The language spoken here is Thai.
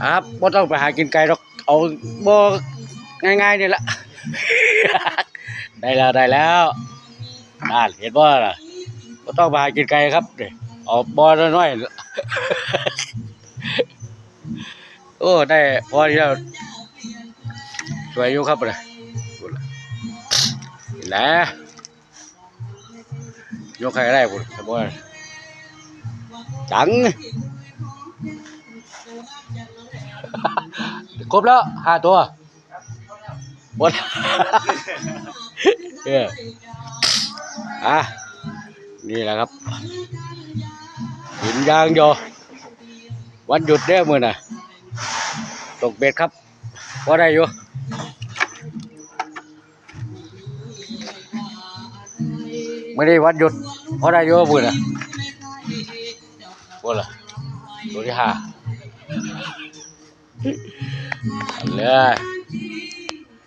ครับบ่ต้องไปหากินไก่หรอกเอาบ่ง่ายๆนี่ละ ได้แล้วนั่นเห็นบ่ล่ะบ่ต้องไปหากินไก่ครับนี่เอาบ่อน้อยๆ โอ้ได้พอที่แล้วสวยอยู่ครับเลยพูดละนี่แหละยกใครได้พูดสมมติจัง ครบแล้ว5 ตัวหมด เอออ่ะนี่แหละครับหินยางโยวันหยุดเด้อมื้อน่ะตกเบ็ดครับพอได้อยู่ไม่ได้วันหยุดพอได้อยู่มื้อน่ะบ่ล่ะตัวที่5เลย